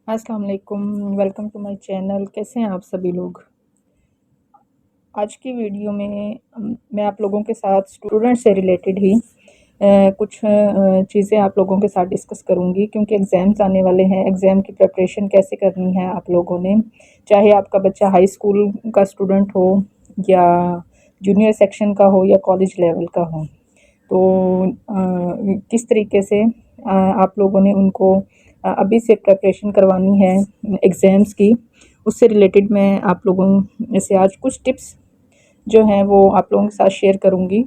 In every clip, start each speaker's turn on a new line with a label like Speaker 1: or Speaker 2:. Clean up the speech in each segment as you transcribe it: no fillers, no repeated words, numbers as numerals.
Speaker 1: अस्सलाम वालेकुम, welcome to my channel. कैसे हैं आप सभी लोग। आज की वीडियो में मैं आप लोगों के साथ स्टूडेंट से रिलेटेड ही कुछ चीज़ें आप लोगों के साथ डिस्कस करूंगी, क्योंकि एग्ज़ाम्स आने वाले हैं। एग्ज़ाम की प्रिपरेशन कैसे करनी है आप लोगों ने, चाहे आपका बच्चा हाई स्कूल का स्टूडेंट हो या जूनियर सेक्शन का हो या कॉलेज लेवल का हो, तो किस तरीके से आप लोगों ने उनको अभी से प्रिपरेशन करवानी है एग्ज़ाम्स की, उससे रिलेटेड मैं आप लोगों से आज कुछ टिप्स जो हैं वो आप लोगों के साथ शेयर करूंगी,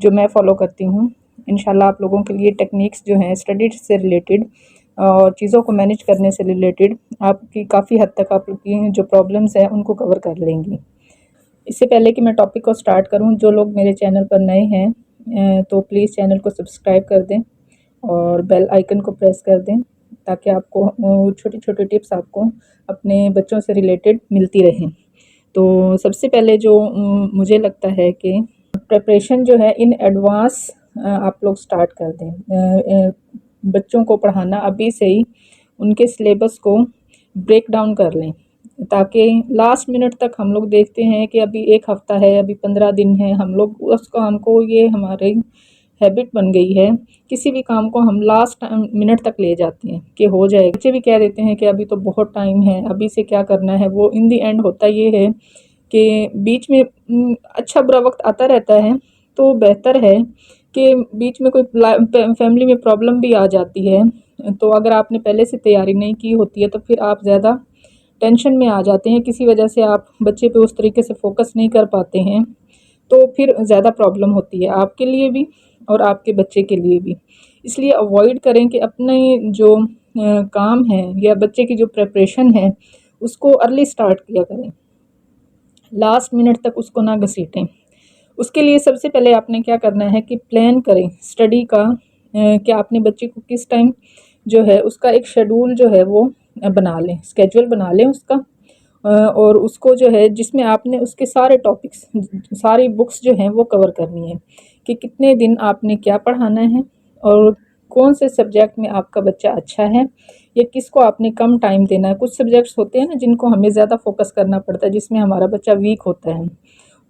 Speaker 1: जो मैं फ़ॉलो करती हूँ। इंशाल्लाह आप लोगों के लिए टेक्निक्स जो हैं स्टडी से रिलेटेड और चीज़ों को मैनेज करने से रिलेटेड आपकी काफ़ी हद तक आपकी जो प्रॉब्लम्स हैं उनको कवर कर लेंगी। इससे पहले कि मैं टॉपिक को स्टार्ट करूं, जो लोग मेरे चैनल पर नए हैं तो प्लीज़ चैनल को सब्सक्राइब कर दें और बेल आइकन को प्रेस कर दें, ताकि आपको छोटी छोटी टिप्स आपको अपने बच्चों से रिलेटेड मिलती रहें। तो सबसे पहले जो मुझे लगता है कि प्रिपरेशन जो है इन एडवांस आप लोग स्टार्ट कर दें। बच्चों को पढ़ाना अभी से ही उनके सिलेबस को ब्रेक डाउन कर लें, ताकि लास्ट मिनट तक हम लोग देखते हैं कि अभी एक हफ़्ता है, अभी 15 दिन है, हम लोग उसको हमको ये हमारे हैबिट बन गई है, किसी भी काम को हम लास्ट मिनट तक ले जाते हैं कि हो जाएगा। बच्चे भी कह देते हैं कि अभी तो बहुत टाइम है, अभी से क्या करना है। वो इन दी एंड होता ये है कि बीच में अच्छा बुरा वक्त आता रहता है, तो बेहतर है कि बीच में कोई फैमिली में प्रॉब्लम भी आ जाती है, तो अगर आपने पहले से तैयारी नहीं की होती है तो फिर आप ज़्यादा टेंशन में आ जाते हैं, किसी वजह से आप बच्चे पे उस तरीके से फोकस नहीं कर पाते हैं, तो फिर ज़्यादा प्रॉब्लम होती है आपके लिए भी और आपके बच्चे के लिए भी। इसलिए अवॉइड करें कि अपने जो काम है या बच्चे की जो प्रिपरेशन है उसको अर्ली स्टार्ट किया करें, लास्ट मिनट तक उसको ना घसीटें। उसके लिए सबसे पहले आपने क्या करना है कि प्लान करें स्टडी का, कि आपने बच्चे को किस टाइम जो है उसका एक शेड्यूल जो है वो बना लें, स्केड्यूल बना लें उसका, और उसको जो है जिसमें आपने उसके सारे टॉपिक्स, सारी बुक्स जो हैं वो कवर करनी है कि कितने दिन आपने क्या पढ़ाना है और कौन से सब्जेक्ट में आपका बच्चा अच्छा है या किसको आपने कम टाइम देना है। कुछ सब्जेक्ट्स होते हैं ना जिनको हमें ज़्यादा फोकस करना पड़ता है, जिसमें हमारा बच्चा वीक होता है।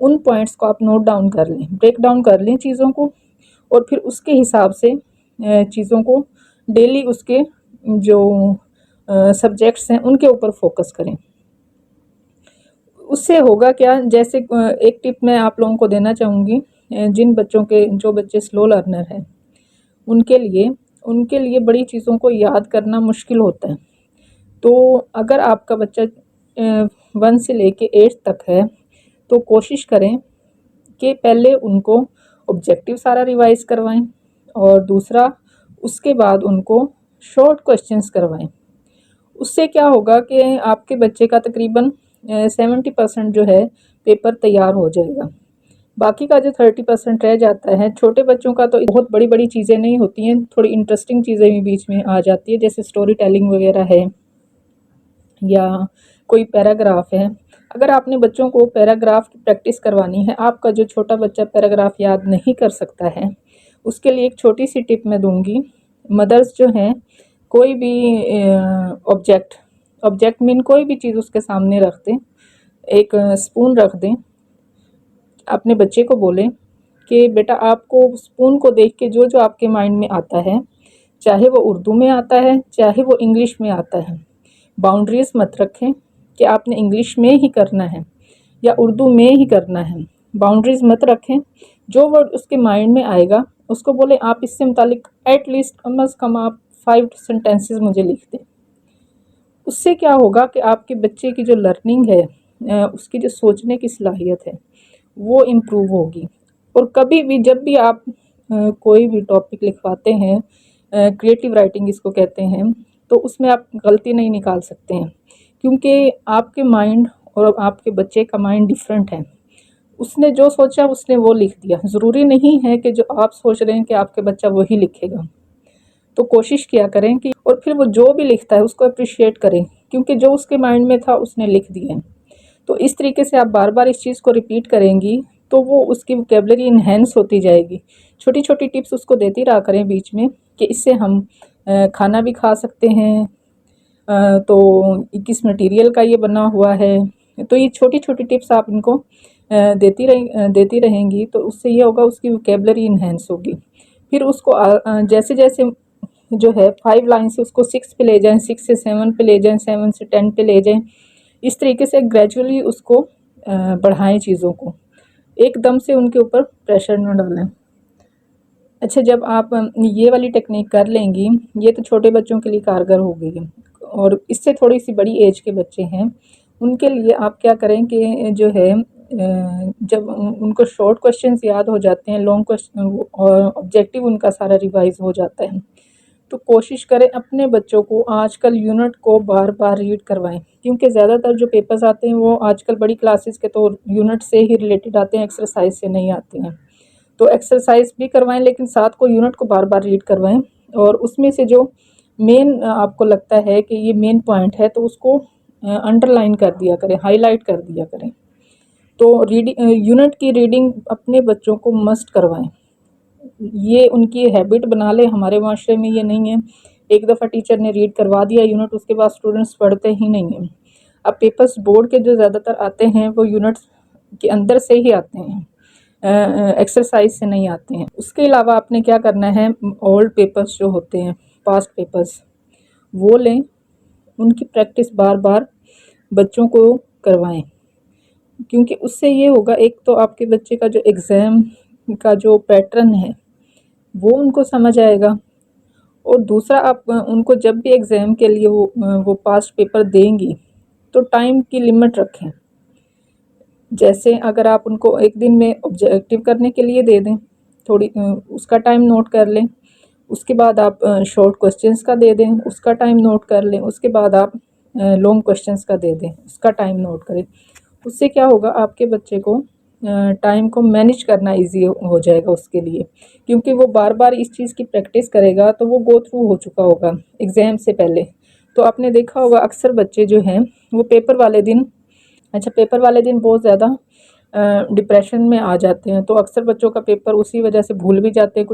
Speaker 1: उन पॉइंट्स को आप नोट डाउन कर लें, ब्रेक डाउन कर लें चीज़ों को, और फिर उसके हिसाब से चीज़ों को डेली उसके जो सब्जेक्ट्स हैं उनके ऊपर फोकस करें। उससे होगा क्या, जैसे एक टिप मैं आप लोगों को देना चाहूँगी, जो बच्चे स्लो लर्नर हैं उनके लिए बड़ी चीज़ों को याद करना मुश्किल होता है। तो अगर आपका बच्चा 1 से लेके 8 तक है, तो कोशिश करें कि पहले उनको ऑब्जेक्टिव सारा रिवाइज करवाएं और दूसरा उसके बाद उनको शॉर्ट क्वेश्चंस करवाएं। उससे क्या होगा कि आपके बच्चे का तकरीबन 70% जो है पेपर तैयार हो जाएगा। बाकी का जो 30% रह जाता है, छोटे बच्चों का तो बहुत बड़ी बड़ी चीज़ें नहीं होती हैं, थोड़ी इंटरेस्टिंग चीज़ें भी बीच में आ जाती है, जैसे स्टोरी टेलिंग वगैरह है या कोई पैराग्राफ है। अगर आपने बच्चों को पैराग्राफ की प्रैक्टिस करवानी है, आपका जो छोटा बच्चा पैराग्राफ याद नहीं कर सकता है, उसके लिए एक छोटी सी टिप मैं दूंगी। मदर्स जो हैं, कोई भी ऑब्जेक्ट मीन कोई भी चीज़ उसके सामने रख दें, एक स्पून रख दें, अपने बच्चे को बोलें कि बेटा आपको स्पून को देख के जो जो आपके माइंड में आता है, चाहे वो उर्दू में आता है चाहे वो इंग्लिश में आता है, बाउंड्रीज मत रखें कि आपने इंग्लिश में ही करना है या उर्दू में ही करना है। बाउंड्रीज मत रखें, जो वर्ड उसके माइंड में आएगा उसको बोले आप इससे मुतालिक एटलीस्ट कम अज़ कम आप 5 सेंटेंसेस मुझे लिख दें। उससे क्या होगा कि आपके बच्चे की जो लर्निंग है, उसकी जो सोचने की सलाहियत है वो इम्प्रूव होगी। और कभी भी जब भी आप कोई भी टॉपिक लिखवाते हैं, क्रिएटिव राइटिंग इसको कहते हैं, तो उसमें आप गलती नहीं निकाल सकते हैं, क्योंकि आपके माइंड और आपके बच्चे का माइंड डिफरेंट है। उसने जो सोचा उसने वो लिख दिया। ज़रूरी नहीं है कि जो आप सोच रहे हैं कि आपके बच्चा वही लिखेगा। तो कोशिश किया करें कि, और फिर वो जो भी लिखता है उसको अप्रिशिएट करें, क्योंकि जो उसके माइंड में था उसने लिख दिया है। तो इस तरीके से आप बार बार इस चीज़ को रिपीट करेंगी तो वो उसकी वोकैबुलरी इन्हेंस होती जाएगी। छोटी छोटी टिप्स उसको देती रहा करें बीच में कि इससे हम खाना भी खा सकते हैं, تو किस मटेरियल का ये बना हुआ है। तो ये छोटी छोटी टिप्स आप इनको देती रहेंगी तो उससे ये होगा उसकी वोकेबलरी इन्हेंस होगी। फिर उसको जैसे जैसे जो है 5 लाइन से उसको 6 पे ले जाएं, 6 से 7 पे ले जाएं, 7 से 10 पे ले जाएं। इस तरीके से ग्रेजुअली उसको बढ़ाएं चीज़ों को, एकदम से उनके ऊपर प्रेशर न डालें। अच्छा, जब आप ये वाली टेक्निक कर लेंगी, ये तो छोटे बच्चों के लिए कारगर होगी, और इससे थोड़ी सी बड़ी एज के बच्चे हैं उनके लिए आप क्या करें कि जो है जब उनको शॉर्ट क्वेश्चंस याद हो जाते हैं, लॉन्ग क्वेश्चन और ऑब्जेक्टिव उनका सारा रिवाइज हो जाता है, तो कोशिश करें अपने बच्चों को आजकल यूनिट को बार बार रीड करवाएं, क्योंकि ज़्यादातर जो पेपर्स आते हैं वो आजकल बड़ी क्लासेस के तो यूनिट से ही रिलेटेड आते हैं, एक्सरसाइज से नहीं आते हैं। तो एक्सरसाइज भी करवाएं लेकिन साथ को यूनिट को बार बार रीड करवाएं, और उसमें से जो मेन आपको लगता है कि ये मेन पॉइंट है तो उसको अंडरलाइन कर दिया करें, हाईलाइट कर दिया करें। तो रीडिंग यूनिट की रीडिंग अपने बच्चों को मस्ट करवाएं, ये उनकी हैबिट बना ले। हमारे माशरे में ये नहीं है, एक दफ़ा टीचर ने रीड करवा दिया यूनिट, उसके बाद स्टूडेंट्स पढ़ते ही नहीं हैं। अब पेपर्स बोर्ड के जो ज़्यादातर आते हैं वो यूनिट्स के अंदर से ही आते हैं, एक्सरसाइज से नहीं आते हैं। उसके अलावा आपने क्या करना है, ओल्ड पेपर्स जो होते हैं, पास्ट पेपर्स, वो लें, उनकी प्रैक्टिस बार बार बच्चों को करवाएं, क्योंकि उससे ये होगा, एक तो आपके बच्चे का जो एग्ज़ाम का जो पैटर्न है वो उनको समझ आएगा, और दूसरा आप उनको जब भी एग्ज़ाम के लिए वो पास्ट पेपर देंगी तो टाइम की लिमिट रखें। जैसे अगर आप उनको एक दिन में ऑब्जेक्टिव करने के लिए दे दें, थोड़ी उसका टाइम नोट कर लें, उसके बाद आप शॉर्ट क्वेश्चंस का दे दें, उसका टाइम नोट कर लें, उसके बाद आप लॉन्ग क्वेश्चंस का दे दें, उसका टाइम नोट करें। उससे क्या होगा, आपके बच्चे को टाइम को मैनेज करना इजी हो जाएगा उसके लिए, क्योंकि वो बार बार इस चीज़ की प्रैक्टिस करेगा तो वो गो थ्रू हो चुका होगा एग्ज़ाम से पहले। तो आपने देखा होगा अक्सर बच्चे जो हैं वो पेपर वाले दिन बहुत ज़्यादा डिप्रेशन में आ जाते हैं, तो अक्सर बच्चों का पेपर उसी वजह से भूल भी जाते हैं।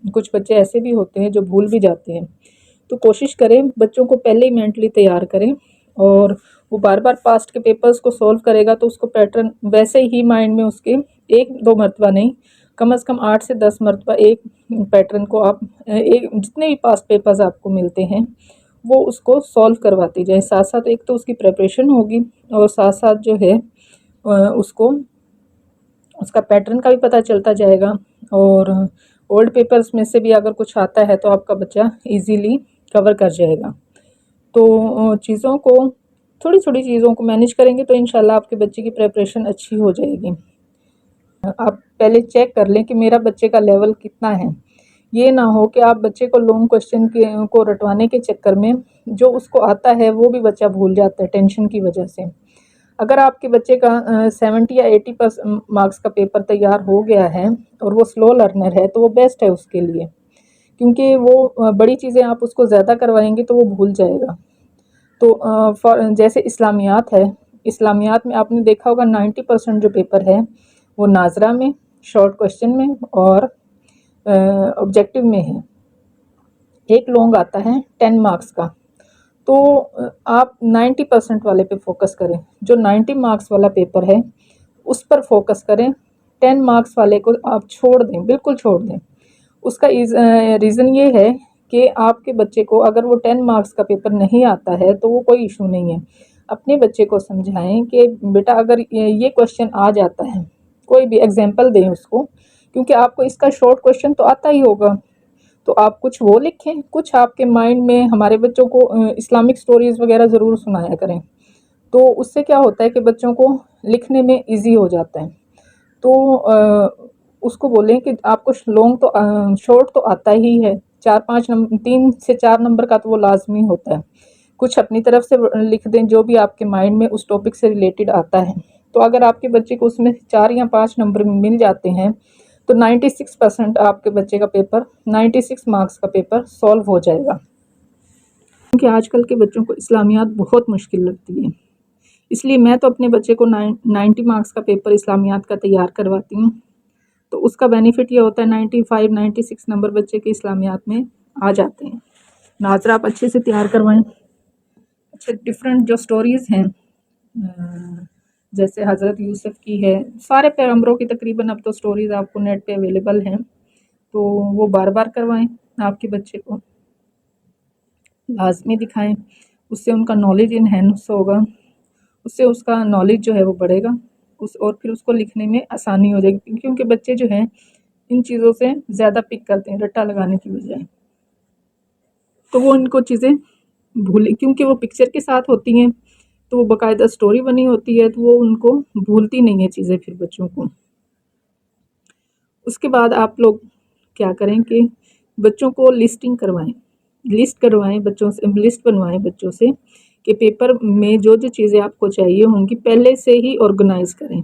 Speaker 1: कुछ बच्चे ऐसे भी होते हैं जो भूल भी जाते हैं। तो कोशिश करें बच्चों को पहले ही मेंटली तैयार करें, और वो बार बार पास्ट के पेपर्स को सॉल्व करेगा तो उसको पैटर्न वैसे ही माइंड में उसके 1-2 मरतबा नहीं, कम से कम 8 से 10 मरतबा एक पैटर्न को आप एक जितने भी पास्ट पेपर्स आपको मिलते हैं वो उसको सॉल्व करवाती जाए। साथ साथ एक तो उसकी प्रिपरेशन होगी, और साथ साथ जो है उसको उसका पैटर्न का भी पता चलता जाएगा, और ओल्ड पेपर्स में से भी अगर कुछ आता है तो आपका बच्चा इजीली कवर कर जाएगा। तो चीज़ों को थोड़ी थोड़ी चीज़ों को मैनेज करेंगे तो इंशाल्लाह आपके बच्चे की प्रिपरेशन अच्छी हो जाएगी। आप पहले चेक कर लें कि मेरा बच्चे का लेवल कितना है। ये ना हो कि आप बच्चे को लॉन्ग क्वेश्चन को रटवाने के चक्कर में जो उसको आता है वो भी बच्चा भूल जाता है टेंशन की वजह से। अगर आपके बच्चे का 70 या 80% मार्क्स का पेपर तैयार हो गया है और वो स्लो लर्नर है तो वो बेस्ट है उसके लिए, क्योंकि वो बड़ी चीज़ें आप उसको ज़्यादा करवाएंगे तो वो भूल जाएगा। तो जैसे इस्लामियात है, इस्लामियात में आपने देखा होगा 90% जो पेपर है वो नाजरा में, शॉर्ट क्वेश्चन में और ऑब्जेक्टिव में है। एक लॉन्ग आता है 10 मार्क्स का। तो आप 90% वाले पे फोकस करें, जो 90 मार्क्स वाला पेपर है उस पर फोकस करें। 10 मार्क्स वाले को आप छोड़ दें, बिल्कुल छोड़ दें। उसका रीज़न ये है कि आपके बच्चे को अगर वो 10 मार्क्स का पेपर नहीं आता है तो वो कोई इशू नहीं है। अपने बच्चे को समझाएं कि बेटा अगर ये क्वेश्चन आ जाता है, कोई भी एग्जांपल दें उसको, क्योंकि आपको इसका शॉर्ट क्वेश्चन तो आता ही होगा, तो आप कुछ वो लिखें, कुछ आपके माइंड में। हमारे बच्चों को इस्लामिक स्टोरीज़ वगैरह ज़रूर सुनाया करें, तो उससे क्या होता है कि बच्चों को लिखने में ईजी हो जाता है। तो उसको बोलें कि आपको लॉन्ग तो शॉर्ट तो आता ही है, 4-5 नंबर, 3 से 4 नंबर का तो वो लाजमी होता है। कुछ अपनी तरफ से लिख दें जो भी आपके माइंड में उस टॉपिक से रिलेटेड आता है। तो अगर आपके बच्चे को उसमें 4 या 5 नंबर मिल जाते हैं तो 96% आपके बच्चे का पेपर, 96 मार्क्स का पेपर सॉल्व हो जाएगा। क्योंकि आजकल के बच्चों को इस्लामियात बहुत मुश्किल लगती है, इसलिए मैं तो अपने बच्चे को 90 मार्क्स का पेपर इस्लामियात का तैयार करवाती हूँ। तो उसका बेनिफिट ये होता है 95-96 नंबर बच्चे के इस्लामियात में आ जाते हैं। नाज़रा आप अच्छे से तैयार करवाएं। اچھا ڈفرینٹ جو سٹوریز ہیں جیسے حضرت یوسف کی ہے، سارے پیغمبروں کی تقریباً اب تو سٹوریز آپ کو نیٹ پہ اویلیبل ہیں، تو وہ بار بار کروائیں، آپ کے بچے کو لازمی دکھائیں، اس سے ان کا نالج انہینس ہوگا، اس سے اس کا نالج جو ہے وہ بڑھے گا، اور پھر اس کو لکھنے میں آسانی ہو جائے گی، کیونکہ بچے جو ہیں ان چیزوں سے زیادہ پک کرتے ہیں رٹا لگانے کی بجائے، تو وہ ان کو چیزیں بھولیں، کیونکہ وہ پکچر کے ساتھ ہوتی ہیں تو وہ باقاعدہ سٹوری بنی ہوتی ہے، تو وہ ان کو بھولتی نہیں ہیں چیزیں پھر بچوں کو۔ اس کے بعد آپ لوگ کیا کریں کہ بچوں کو لسٹ کروائیں بچوں سے، لسٹ بنوائیں بچوں سے کہ پیپر میں جو جو چیزیں آپ کو چاہیے ہوں گی پہلے سے ہی آرگنائز کریں،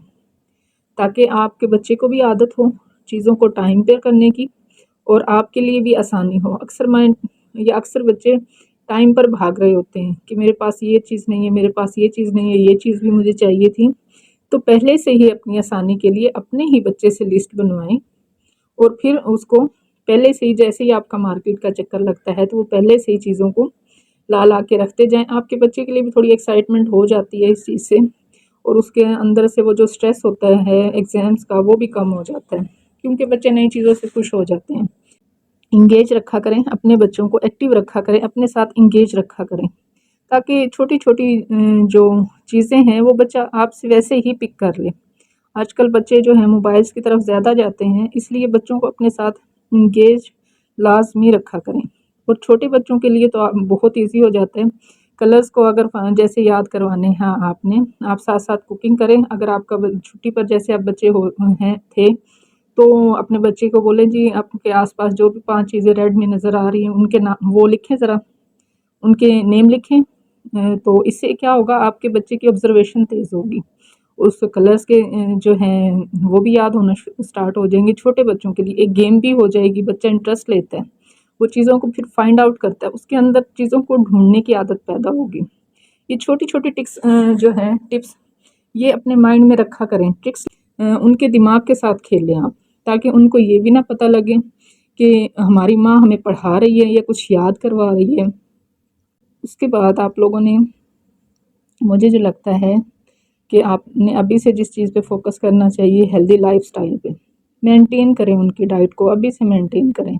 Speaker 1: تاکہ آپ کے بچے کو بھی عادت ہو چیزوں کو ٹائم پہ کرنے کی اور آپ کے لیے بھی آسانی ہو۔ اکثر بچے ٹائم پر بھاگ رہے ہوتے ہیں کہ میرے پاس یہ چیز نہیں ہے، میرے پاس یہ چیز نہیں ہے، یہ چیز بھی مجھے چاہیے تھی، تو پہلے سے ہی اپنی آسانی کے لیے اپنے ہی بچے سے لسٹ بنوائیں، اور پھر اس کو پہلے سے ہی، جیسے ہی آپ کا مارکیٹ کا چکر لگتا ہے تو وہ پہلے سے ہی چیزوں کو لا کے رکھتے جائیں، آپ کے بچے کے لیے بھی تھوڑی ایکسائٹمنٹ ہو جاتی ہے اس چیز سے، اور اس کے اندر سے وہ جو سٹریس ہوتا ہے ایگزامز کا وہ بھی کم ہو جاتا ہے، کیونکہ بچے نئی چیزوں سے خوش ہو جاتے ہیں۔ انگیج رکھا کریں اپنے بچوں کو، ایکٹیو رکھا کریں، اپنے ساتھ انگیج رکھا کریں، تاکہ چھوٹی چھوٹی جو چیزیں ہیں وہ بچہ آپ سے ویسے ہی پک کر لے۔ آج کل بچے جو ہیں موبائلز کی طرف زیادہ جاتے ہیں، اس لیے بچوں کو اپنے ساتھ انگیج لازمی رکھا کریں، اور چھوٹے بچوں کے لیے تو بہت ایزی ہو جاتا ہے، کلرز کو اگر جیسے یاد کروانے ہیں آپ ساتھ ساتھ کوکنگ کریں، اگر آپ کا چھٹی پر جیسے آپ بچے تھے تو اپنے بچے کو بولیں جی آپ کے آس پاس جو بھی 5 چیزیں ریڈ میں نظر آ رہی ہیں ان کے نام وہ لکھیں، ذرا ان کے نیم لکھیں، تو اس سے کیا ہوگا آپ کے بچے کی آبزرویشن تیز ہوگی، اس کلرز کے جو ہیں وہ بھی یاد ہونا سٹارٹ ہو جائیں گے۔ چھوٹے بچوں کے لیے ایک گیم بھی ہو جائے گی، بچہ انٹرسٹ لیتا ہے، وہ چیزوں کو پھر فائنڈ آؤٹ کرتا ہے، اس کے اندر چیزوں کو ڈھونڈنے کی عادت پیدا ہوگی۔ یہ چھوٹی چھوٹی ٹپس یہ اپنے مائنڈ میں رکھا کریں، ٹرکس ان کے دماغ کے ساتھ کھیلیں آپ، تاکہ ان کو یہ بھی نہ پتہ لگے کہ ہماری ماں ہمیں پڑھا رہی ہے یا کچھ یاد کروا رہی ہے۔ اس کے بعد آپ لوگوں نے، مجھے جو لگتا ہے کہ آپ نے ابھی سے جس چیز پہ فوکس کرنا چاہیے، ہیلدی لائف سٹائل پہ مینٹین کریں، ان کی ڈائٹ کو ابھی سے مینٹین کریں،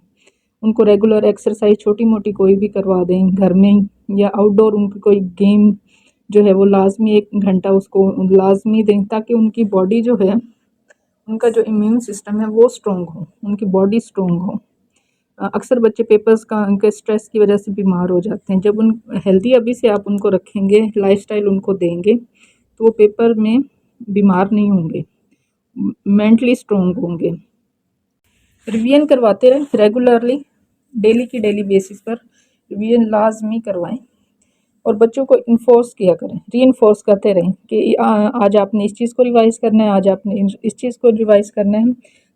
Speaker 1: ان کو ریگولر ایکسرسائز چھوٹی موٹی کوئی بھی کروا دیں گھر میں، یا آؤٹ ڈور ان کی کوئی گیم جو ہے وہ لازمی 1 گھنٹہ اس کو لازمی دیں، تاکہ ان کی باڈی جو ہے، ان کا جو امیون سسٹم ہے وہ سٹرونگ ہو، ان کی باڈی سٹرونگ ہو۔ اکثر بچے پیپرز کا ان کے سٹریس کی وجہ سے بیمار ہو جاتے ہیں، جب ہیلدی ابھی سے آپ ان کو رکھیں گے، لائف سٹائل ان کو دیں گے تو وہ پیپر میں بیمار نہیں ہوں گے، مینٹلی سٹرونگ ہوں گے۔ ریویژن کرواتے رہیں ریگولرلی، ڈیلی کی ڈیلی بیسس پر ریویژن لازمی کروائیں، اور بچوں کو انفورس کیا کریں، ری انفورس کرتے رہیں کہ آج آپ نے اس چیز کو ریوائز کرنا ہے، آج آپ نے اس چیز کو ریوائز کرنا ہے،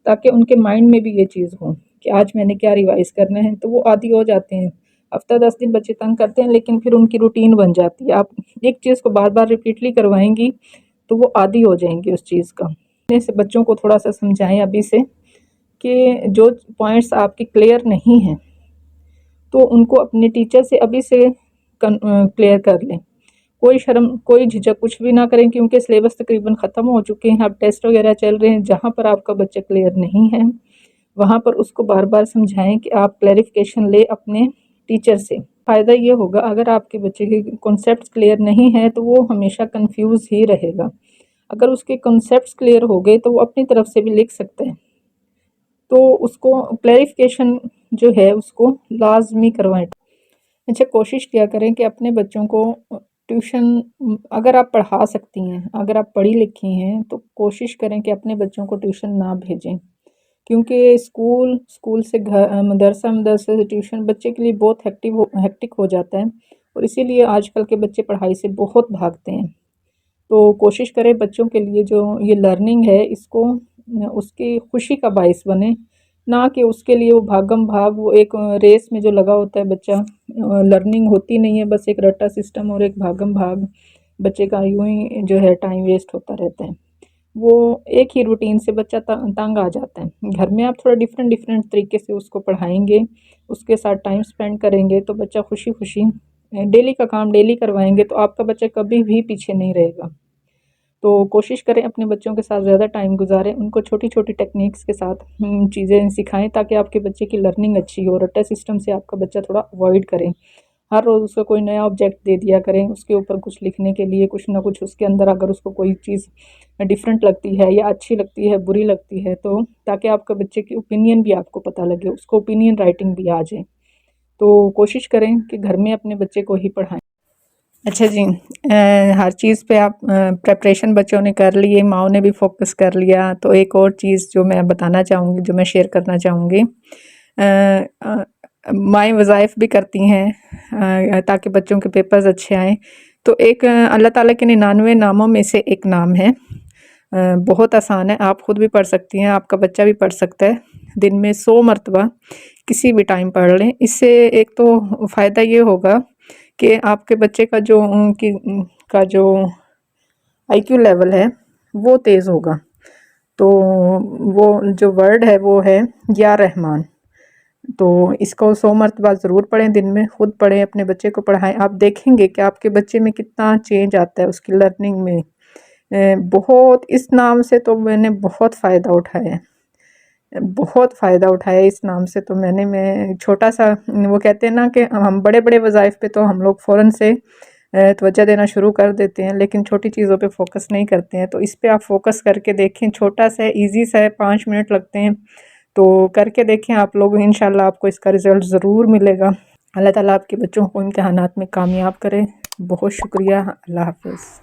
Speaker 1: تاکہ ان کے مائنڈ میں بھی یہ چیز ہو کہ آج میں نے کیا ریوائز کرنا ہے، تو وہ عادی ہو جاتے ہیں۔ ہفتہ 10 دن بچے تنگ کرتے ہیں، لیکن پھر ان کی روٹین بن جاتی ہے، آپ ایک چیز کو بار بار ریپیٹلی کروائیں گی تو وہ عادی ہو جائیں گے اس چیز کا۔ بچوں کو تھوڑا سا سمجھائیں ابھی سے کہ جو پوائنٹس آپ کے کلیئر نہیں ہیں تو ان کو اپنے ٹیچر سے ابھی سے کلیئر کر لیں، کوئی شرم کوئی جھجک کچھ بھی نہ کریں، کیونکہ سلیبس تقریباً ختم ہو چکے ہیں، اب ٹیسٹ وغیرہ چل رہے ہیں، جہاں پر آپ کا بچہ کلیئر نہیں ہے وہاں پر اس کو بار بار سمجھائیں کہ آپ کلیریفیکیشن لیں اپنے ٹیچر سے۔ فائدہ یہ ہوگا اگر آپ کے بچے کے کنسیپٹس کلیئر نہیں ہیں تو وہ ہمیشہ کنفیوز ہی رہے گا، اگر اس کے کنسیپٹس کلیئر ہو گئے تو وہ اپنی طرف سے بھی لکھ سکتے ہیں، تو اس کو کلیریفیکیشن جو ہے اس کو لازمی کروائیں۔ اچھا کوشش کیا کریں کہ اپنے بچوں کو ٹیوشن، اگر آپ پڑھا سکتی ہیں، اگر آپ پڑھی لکھی ہیں تو کوشش کریں کہ اپنے بچوں کو ٹیوشن نہ بھیجیں، کیونکہ اسکول سے مدرسہ سے ٹیوشن بچے کے لیے بہت ہیکٹک ہو جاتا ہے، اور اسی لیے آج کل کے بچے پڑھائی سے بہت بھاگتے ہیں۔ تو کوشش کریں بچوں کے لیے جو یہ لرننگ ہے اس کو اس کی خوشی کا باعث بنے، نہ کہ اس کے لیے وہ بھاگم بھاگ، وہ ایک ریس میں جو لگا ہوتا ہے بچہ، لرننگ ہوتی نہیں ہے، بس ایک رٹا سسٹم اور ایک بھاگم بھاگ، بچے کا یوں ہی جو ہے ٹائم ویسٹ ہوتا رہتا ہے، وہ ایک ہی روٹین سے بچہ تنگ آ جاتا ہے۔ گھر میں آپ تھوڑا ڈیفرنٹ طریقے سے اس کو پڑھائیں گے، اس کے ساتھ ٹائم سپینڈ کریں گے تو بچہ خوشی डेली का काम डेली करवाएंगे तो आपका बच्चा कभी भी पीछे नहीं रहेगा। तो कोशिश करें अपने बच्चों के साथ ज़्यादा टाइम गुजारें, उनको छोटी छोटी टेक्निक्स के साथ चीज़ें सिखाएं ताकि आपके बच्चे की लर्निंग अच्छी हो। रट्टा सिस्टम से आपका बच्चा थोड़ा अवॉइड करें। हर रोज़ उसको कोई नया ऑब्जेक्ट दे दिया करें, उसके ऊपर कुछ लिखने के लिए, कुछ ना कुछ उसके अंदर अगर उसको कोई चीज़ डिफरेंट लगती है या अच्छी लगती है, बुरी लगती है, तो ताकि आपके बच्चे की ओपिनियन भी आपको पता लगे, उसको ओपिनियन राइटिंग भी आ जाए। तो कोशिश करें कि घर में अपने बच्चे को ही पढ़ाएं। अच्छा जी, हर चीज़ पे आप प्रेपरेशन बच्चों ने कर ली है, माँओं ने भी फोकस कर लिया। तो एक और चीज़ जो मैं बताना चाहूँगी, जो मैं शेयर करना चाहूँगी, माएँ वज़ाइफ भी करती हैं ताकि बच्चों के पेपर्स अच्छे आएँ। तो एक अल्लाह ताला के 99 नामों में से एक नाम है, बहुत आसान है, आप ख़ुद भी पढ़ सकती हैं, आपका बच्चा भी पढ़ सकता है। दिन में 100 मरतबा किसी भी टाइम पढ़ लें। इससे एक तो फ़ायदा ये होगा कि आपके बच्चे का जो IQ लेवल है वो तेज़ होगा। तो वो जो वर्ड है वो है या रहमान। तो इसको 100 मरतबा ज़रूर पढ़ें, दिन में ख़ुद पढ़ें, अपने बच्चे को पढ़ाएं। आप देखेंगे कि आपके बच्चे में कितना चेंज आता है उसकी लर्निंग में। बहुत इस नाम से तो मैंने बहुत फ़ायदा उठाया है, बहुत फ़ायदा उठाया इस नाम से। तो मैं छोटा सा, वो कहते हैं ना कि हम बड़े बड़े वज़ाइफ पे तो हम लोग फ़ौरन से तवज्जो देना शुरू कर देते हैं, लेकिन छोटी चीज़ों पे फोकस नहीं करते हैं। तो इस पे आप फोकस करके देखें, छोटा सा है, ईजी सा है, 5 मिनट लगते हैं। तो करके देखें आप लोग, इंशाल्लाह आपको इसका रिज़ल्ट ज़रूर मिलेगा। अल्लाह ताला आपके बच्चों को इम्तिहानात में कामयाब करे। बहुत शुक्रिया, अल्लाह हाफ़िज़।